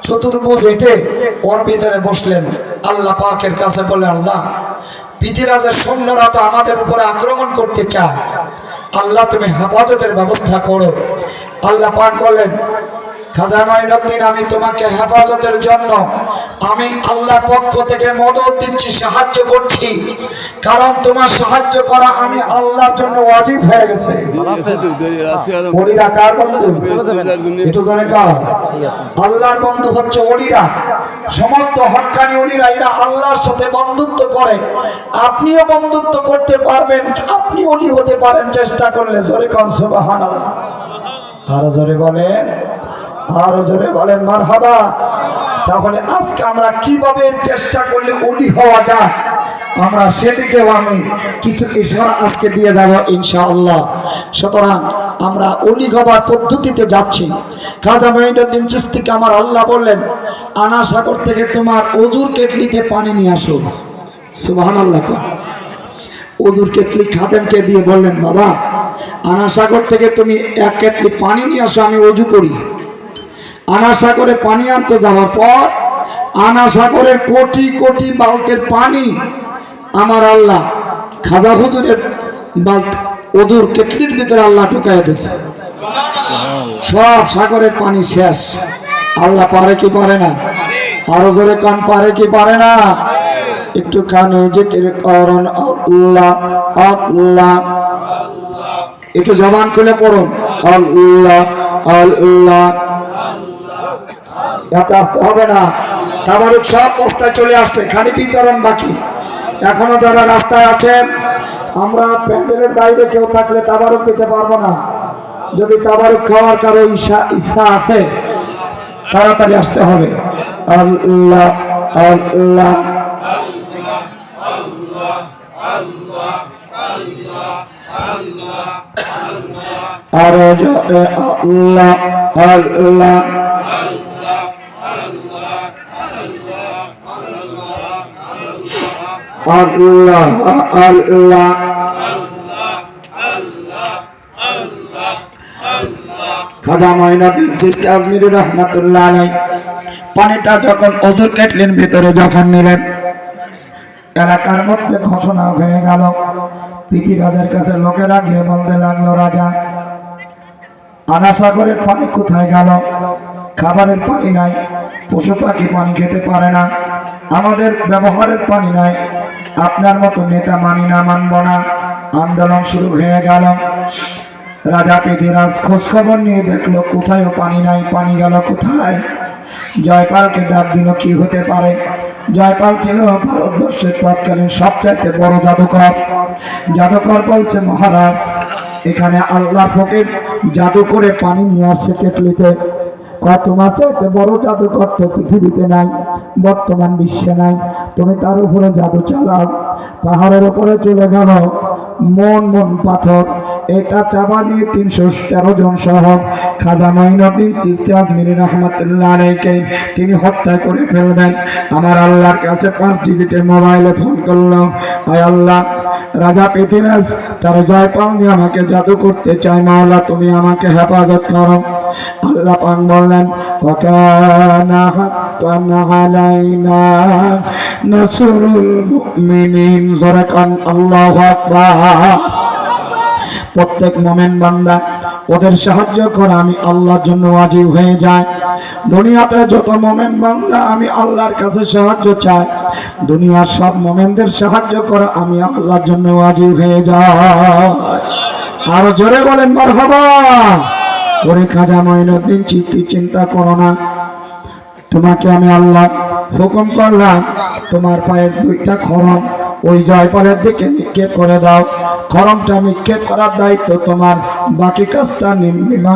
চতুর্ভুজ হেঁটে ওর ভিতরে বসলেন। আল্লাহ পাকের কাছে বলে, আল্লাহ পৃথিবীরাজের সৈন্যরা তো আমাদের উপরে আক্রমণ করতে চায়, আল্লাহ তুমি হেফাজতের ব্যবস্থা করো। আল্লাহ পাক বলেন, খাজা মঈনুদ্দিন আমি তোমাকে হেফাজতের জন্য আমি আল্লাহর পক্ষ থেকে মদদ দিচ্ছি, সাহায্য করছি, কারণ তোমার সাহায্য করা আমি আল্লাহর জন্য ওয়াজিব হয়ে গেছে। ওলিরা কার বন্ধু? একটু জোরে কার? আল্লাহর বন্ধু হচ্ছে ওলিরা। সমস্ত হক্কানি ওলিরা এরা আল্লাহর সাথে বন্ধুত্ব করে। আপনিও বন্ধুত্ব করতে পারবেন, আপনি ওলি হতে পারেন চেষ্টা করলে। জোরে কান সুবহানাল্লাহ। আরো জোরে বলেন, আরো জোরে বলেন মারহাবা। তাহলে আজকে আমরা কিভাবে চেষ্টা করলে ওলি হওয়া যায়, আমরা সেদিকেও আমি কিছু ইশারা আজকে দিয়ে যাব ইনশাআল্লাহ। সুতরাং আমরা ওলি হওয়ার পদ্ধতিতে যাচ্ছি। খাজা মঈনুদ্দিন চিশতিকে আমার আল্লাহ বললেন, আনা সাগর থেকে তোমার ওজুর কেটলিতে পানি নিয়ে আসো। সুবহানাল্লাহ। ওজুর কেটলি খাদেমকে দিয়ে বললেন, বাবা আনা সাগর থেকে তুমি এক কেটলি পানি নিয়ে আসো, আমি ওজু করি। আনা সাগরে পানি আনতে যাওয়ার পর আনা সাগরের কোটি কোটি বালতির পানি আমার আল্লাহ খাজা হুজুরের ওজুর কেটলির ভিতরে আল্লাহ ঢুকাই দিয়েছে। সব সাগরের পানি শেষ। আল্লাহ পারে কি পারে না? আরো জোরে কান, পারে কি পারে না? একটু কানে জিকির করুন আল্লাহ আল্লাহ, একটু জবান খুলে পড়ুন আল্লাহ আল্লাহ। এত আসতে হবে না, তাবারুক সব বস্তায় চলে আসছে, খালি বিতরণ বাকি। এখনো যারা রাস্তায় আছেন, আমরা প্যান্ডেলের বাইরে কেউ থাকলে তাবারুক দিতে পারবো না। যদি তাবারুক খাওয়ার কারো ইচ্ছা আছে তাড়াতাড়ি আসতে হবে। আল্লাহ আল্লাহ আরো জোরে আল্লাহ আল্লাহ। আল্লাহ আল্লাহ খাজা মঈনুদ্দিন চিশতি আজমিরি রাহমাতুল্লাহ আলাইহি পানিটা যখন ওজুর কেটলির ভিতরে যখন নিলেন, এলাকার মধ্যে ঘোষণা হয়ে গেল। পৃথিবীরাজের কাছে লোকেরা গিয়ে বলতে লাগলো, রাজা আনা সাগরের পানি কোথায় গেল? খাবারের পানি নাই, পশু পাখি পানি খেতে পারে না, আমাদের ব্যবহারের পানি নাই, আপনার মতো নেতা মানি না, মানব না। আন্দোলন শুরু হয়ে গেল। রাজা পৃথিবীরাজ খোঁজ খবর নিয়ে দেখলো কোথায়ও পানি নাই, পানি গেল কোথায়? জয়পালকে ডাক দিল, কি হতে পারে? জয়পাল ছিল ভারতবর্ষের তৎকালীন সবচাইতে বড় জাদুকর। জাদুকর বলছে, মহারাজ এখানে আল্লাহ ফকির জাদু করে পানি নিয়ে আসছে কেটলিতে। তোমার চাইতে বড় জাদুকর তো পৃথিবীতে নাই, বর্তমান বিশ্বে নাই, তুমি তার উপরে জাদু চালাও। পাহাড়ের উপরে চলে গেল, মন মন পাথর, এটা চাপা নিয়ে 313 জন সহ খাজা মঈনুদ্দিন চিশতি আজমিরি রাহমাতুল্লাহ আলাইহি তিনি হত্যা করে ফেলবেন। আমার আল্লাহর কাছে 5 ডিজিটের মোবাইলে ফোন করলো, আয় আল্লাহ রাজা পৃথিবীরাজ তার জয়পাল নিয়ে আমাকে জাদু করতে চায়, মাওলা তুমি আমাকে হেফাজত করো। আল্লাহ পাক বললেন, ওয়াকানা হাক্কান আলাইনা নাসরুল মুমিনিন। যারাকান আল্লাহু আকবার। প্রত্যেক মুমিন বান্দা ওদের সাহায্য করা আমি আল্লাহর জন্য ওয়াজিব হয়ে যায়। দুনিয়াতে যত মুমিন বান্দা আমি আল্লাহর কাছে সাহায্য চাই, দুনিয়ার সব মুমিনদের সাহায্য করা আমি আল্লাহর জন্য ওয়াজিব হয়ে যায়। আর জোরে বলেন মারহাবা। ওরে খাজা মঈনুদ্দিন চিশতি চিন্তা করো না, তোমাকে আমি আল্লাহ হুকুম করলাম তোমার পায়ের 2টা খড়ম ওই জয়পালের দিকে নিক্ষেপ করে দাও। খড়মটা নিক্ষেপ করার দায়িত্ব তোমার, বাকি কাজটা মীমাংসা